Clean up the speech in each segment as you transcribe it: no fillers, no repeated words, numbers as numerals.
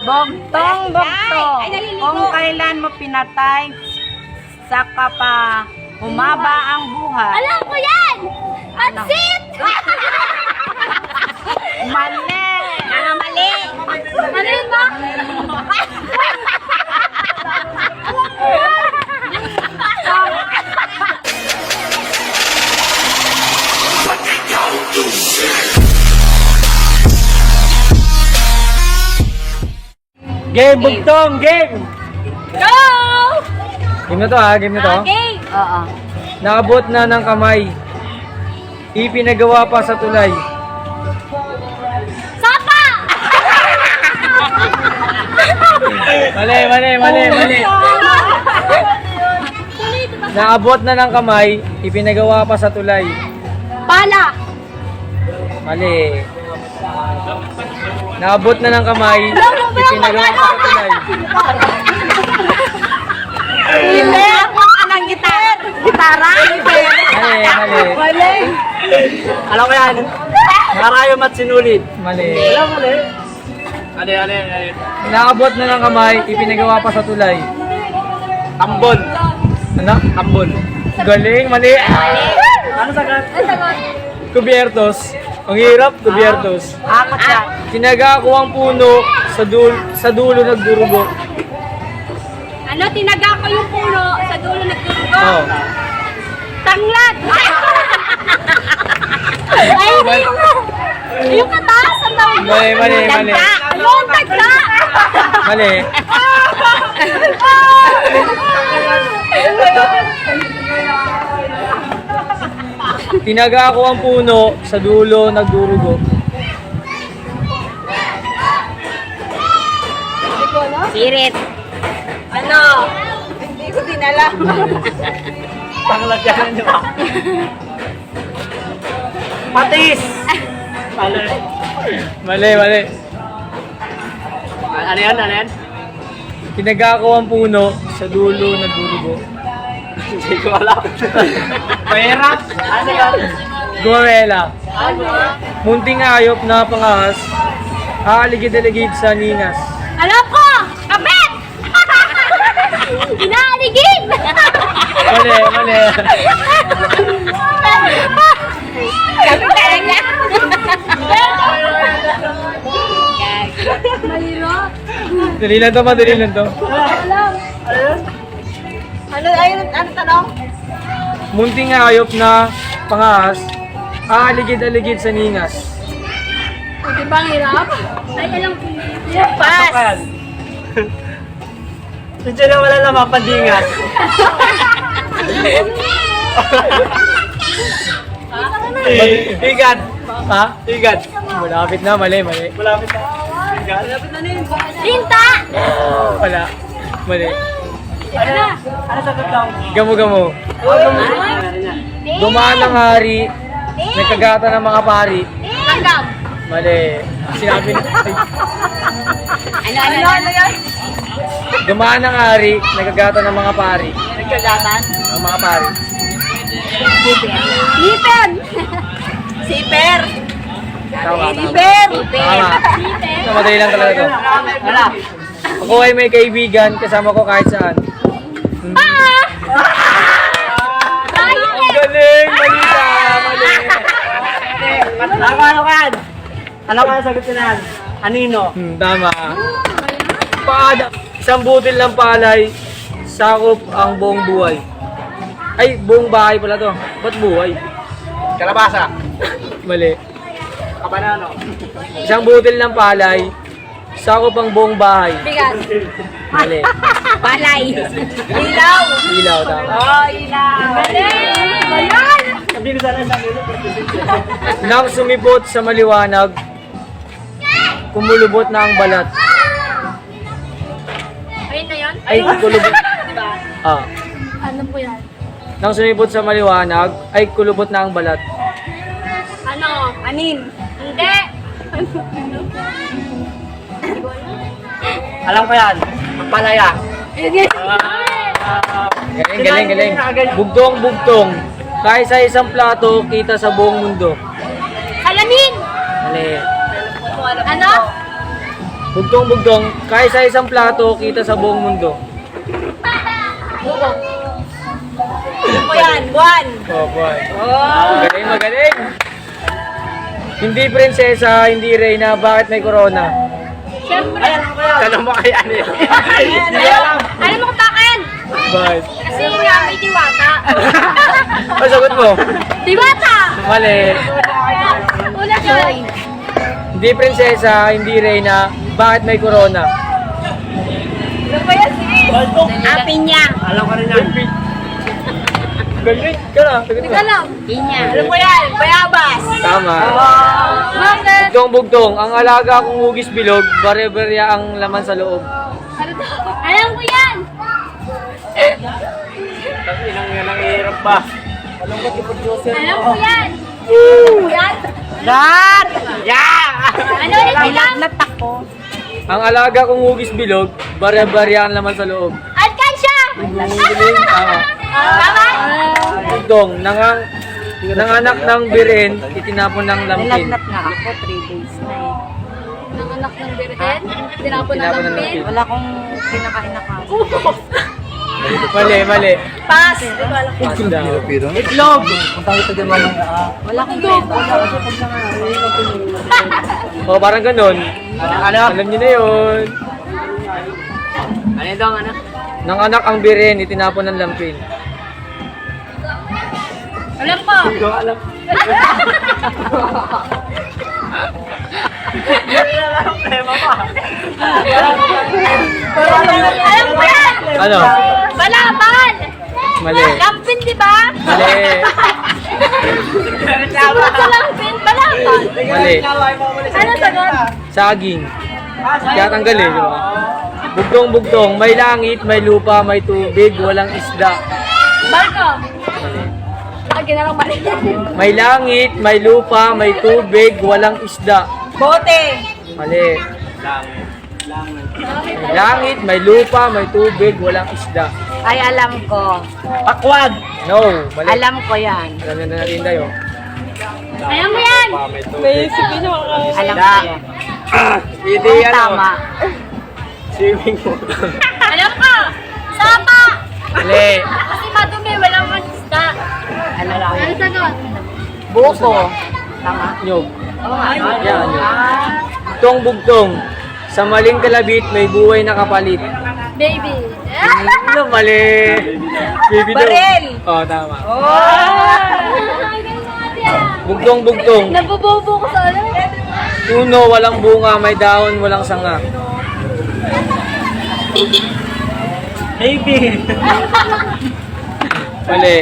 Bogtong, bogtong. Ay, naliligo. Kung kailan mo pinatay, saka pa humaba ang buhay. Alam ko yan! Pansit! Mali! Mali! Mali ba? Game, bugtong, game! Go! Game na to ha, game na to. Okay! Oo. Naabot na ng kamay. Ipinagawa pa sa tulay. Sapa! Mali, mali, mali, mali. Naabot na ng kamay, ipinagawa pa sa tulay. Pala! Mali. Naabot na ng kamay, ipinagawa pa sa tulay. Hindi ako ka ng gitara. Gitara? Mali, mali. Mali. Alam ko yan. Marayom at sinulit. Mali. Ano yan, ano yan? Naabot na ng kamay, ipinagawa pa sa tulay. Tambon. Ano? Tambon. Galing, mali. Ano sagat? Kubiertos. Ang hirap, kubiertos. Ako siya. Tinaga ko ang puno sa dulo nagdurugo. Ano, tinaga ko yung puno sa dulo nagdurugo. Oh. Tanglad! Ay, hindi yung kataas ang tawag mo. Mali, mali, mali. Yung tagda! Mali. Tinaga ko ang puno sa dulo nagdurugo. Sirit. Ano? Hindi ko din alam. Tanglad yan, di ba? Patis! Ano? Mali, mali. Ano yan, ano yan? Tinaga ko ang puno sa dulo nagdurugo. Hindi ko alam. Mahirap? Ano yan? Gumamela. Munting ayop na pangahas. Aaligid-aligid sa ninas. Alam ko! Kapit! Inaaligid! Mali, mali. Kapit talaga! Mahirap! Dali lang to, madali lang to. Ano tanong? Munting ayop na pangahas. Aaligid-aligid sa ningas. Di ba ang hirap? Ay, alam ko yun. Pass. Ayan. Medyo na wala lang mapadingan. Higat. Ha? Higat. Malapit na, mali, mali. Malapit na. Higat. Linta! Wala. Mali. Ano? Ano sagot daw? Gamo-gamo. Dumaan ng hari, nagkagata ng mga pari. Langgam! Mali. Sinabi ni... Ano yan? Dumaan ng hari, nagkagata ng mga pari. Nagkagatan? Ang mga pari. Lipen! Siper. Tama, tama. Siper. Tama. Lipen! Madali lang talaga to. Wala. Ako ay may kaibigan, kasama ko kahit saan. Ah! Ang galing! Mali ka! Mali! Tama ka yan. Ano ka sagot ko na yan? Anino? Tama. Isang butil ng palay, sakop ang buong buhay. Ay, buong bahay pala to. Ba't buhay? Kalabasa. Mali. Kabanano. Isang butil ng palay, sakop ang buong bahay. Bigas! Mali. Palay! Ilaw. Ilaw, tama. Oh, ilaw. Ayan! Sabi ko sana sa ilo. Nang sumipot sa maliwanag, kumulubot na ang balat. Ayun na yun? Ay, kulubot. Ah. Ano po yan? Nang sumipot sa maliwanag, ay kulubot na ang balat. Ano? Anin. Hindi! Alam ko yan. Ang palaya. Galing, galing, galing. Bugtong, bugtong. Kahit sa isang plato, kita sa buong mundo. Salamin! Mali. Ano? Bugtong-bugtong, kahit sa isang plato, kita sa buong mundo. Ano po yan? Buwan. Oh, boy. Magaling, magaling. Hindi prinsesa, hindi reyna, bakit may corona? Siyempre. Tanong mo kaya ano yun? Alam mo kung bakit? Bakit? Kasi nga may diwata. Ano sagot mo? Diwata! Mali. Una yun. Hindi prinsesa, hindi reyna, bakit may corona? Ano po yan, sis? Pinya. Alam ko rin yan. Galing ka na, sagot mo. Pinya. Ano po yan? Bayabas. Tama. Bakit? Bugtong-bugtong, ang alaga kong hugis bilog, bare-barya ang laman sa loob. Alam ko yan. Tapos inang yan ang hirap pa. Alam ko yan. Yan. Rat! Yeah! Ano ulit May yan? lagnat ako. Ang alaga kong hugis bilog, bare-barya ang laman sa loob. Alkansya! Tama. Tama? Bugtong, nanganak ng birin, itinapon ng May lampin. lagnat nga ako, 3 days na eh. Nanganak ng birhen. Tinapon ng Tinapon ng lampin. Wala akong kinakain na kaso. Mali, mali. Pass! Itlog! Wala akong kwento. O, parang ganun. Alam niyo na yun. Ano ito ang ano? Nanganak ang birin, itinapon ng lampin. Alam ko. Hindi ko alam. Alam ko yan. Ano? Balaban. Mali. Lampin, di ba? Mali. Siguro sa lampin, balaban. Mali. Ano sagot? Saging. Kaya tanggalin, di ba? Bugtong-bugtong, may langit, may lupa, may tubig, walang isda. Barko. Mali. Ginarang mali. May langit, may lupa, may tubig, walang isda. Bote! Mali. May langit, may lupa, may tubig, walang isda. Ay, alam ko. Pakwad! No, mali. Alam ko yan. Alam na natin tayo. Alam mo yan. Alam ko yan. Hindi Ang ano. tama. Swimming pool. Alam ko. Sapa. Mali. Kasi madumi, walang manisda. Alam ko Ano yan. sagot? Buko. Tama. Nyog. Ay, Yan, nyog. Bugtong-bugtong, sa maling kalabit, may buhay na kapalit. Baby. Ano, mali. Baby daw. Baril. Oo, tama. Oh! Bugtong-bugtong, Nabubobo ko sa ano. puno, walang bunga, may dahon, walang sanga. Baby! Mali.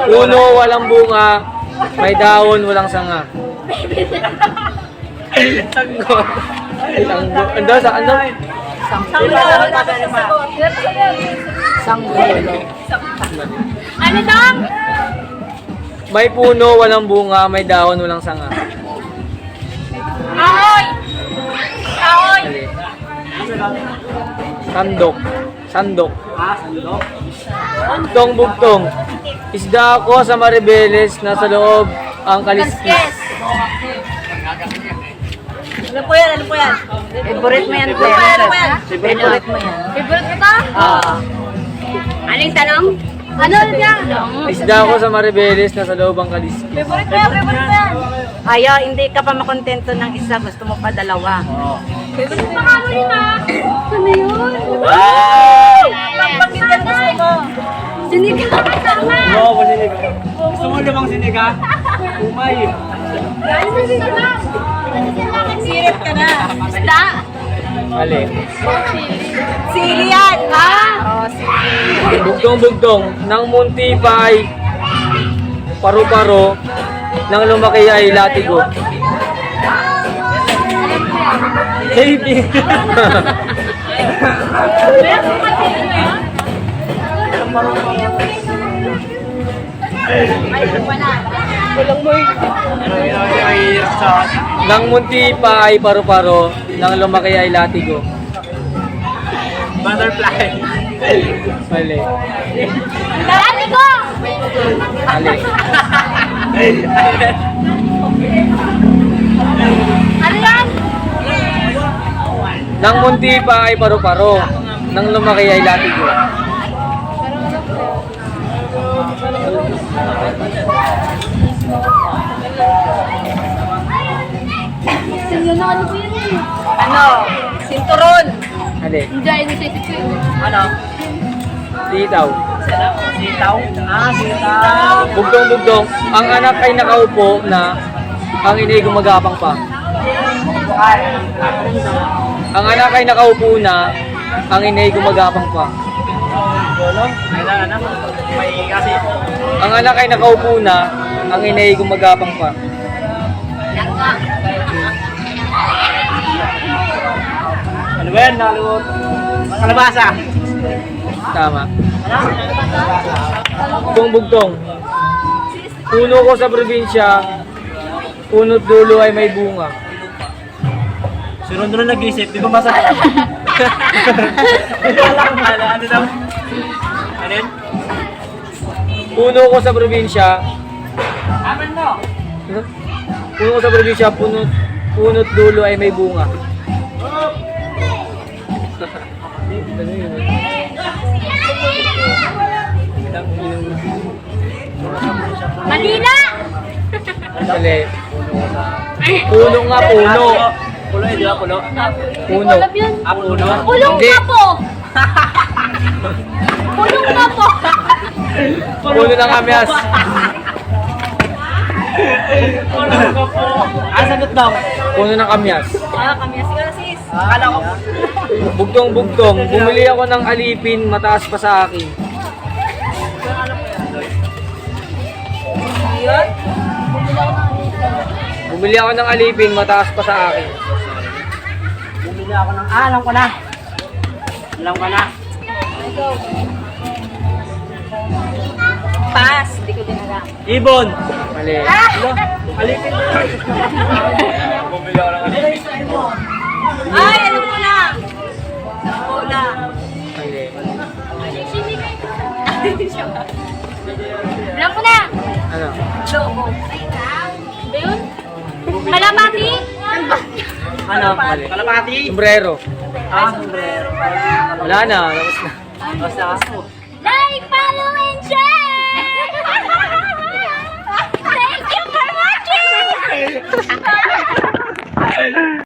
Puno, walang bunga, may dahon, walang sanga. Tanggo. Tanggo. Ando, sa ano? Sanggolo. Ano daw? May puno, walang bunga, may dahon, walang sanga. Ahoy! Ahoy! Mali. Sandok. Sandok. Sandok? Bugtong-bugtong. Isda ako sa Maribeles, nasa loob ang kaliskis. Kaskes. Ano po yan? Ano po yan? Favorite mo yan, Claire. Ano po yan? Favorite mo yan. Favorite mo to? Oo. Anong tanong? Ano yan? Isda ako sa Maribeles, nasa loob ang kaliskis. Favorite mo yan? Favorite mo yan? Ayaw, hindi ka pa makontento ng isa. Gusto mo pa dalawa. Favorite mo kamo rin ha? Ano yun? Pagpagin ka gusto mo. Sinigang ka tama! Oo, sinigang. Gusto mo limang sinigang? Umay. Ano sinigang? Sirit ka na. Isda! Mali. Sili yan, ha? Oo, sili. Bugtong-bugtong, nang munti pa ay paru-paro, nang lumaki ay latigo. Baby. Ano yun ang hirap sa Nang munti pa ay paru-paro, nang lumaki ay latigo. butterfly? Mali. Dali ko! Mali. Ano yan? Nang munti pa ay paru-paro. Nang lumaki ay latigo. Ano po yun eh? Ano? Sinturon. Ali. Hindi, inisisip ko yun. Ano? Sitaw. Sitaw? Ah, sitaw. Bugtong-bugtong. Ang anak ay nakaupo na ang inay gumagapang pa. Ang anak ay nakaupo na ang inay gumagapang pa. Kailangan na. May kasi. Ang anak ay nakaupo na ang inay gumagapang pa. Ano ba yan? Naluot. Kalabasa. Tama. Bugtong-bugtong. Puno ko sa probinsya, punot dulo ay may bunga. Si Rondo na nag-isip. Di ba masakit? Ano daw? Ano yun? Puno ko sa probinsya. Puno ko sa probinsya, punot dulo ay may bunga. Manila! Mali. Puno nga, puno. Pulo eh, di ba pulo? Puno. Alam yun. Ah, pulo? Pulong Hindi. na po! Pulong na po! Puno ng kamyas. Ah, sagot daw. Puno ng kamyas. Ah, kami siguro sis. Akala ko. Bugtong-bugtong. Bumili ako ng alipin, mataas pa sa akin. Bumili ako ng alipin, mataas pa sa akin. Bumili ako ng... Ah, alam ko na. Alam ko na. Pass, di ko din alam. Ibon. Mali. Alipin. Bumili ako ng alipin. Ay, alam ko na! Bola. Mali. Alam ko na! Ano? Lobo. Ba yun? Kalapati? Ano? Mali. Kalapati. Sombrero. Ah, sombrero. Wala na. Tapos na. Basta ako. Like, follow, and share! Thank you for watching!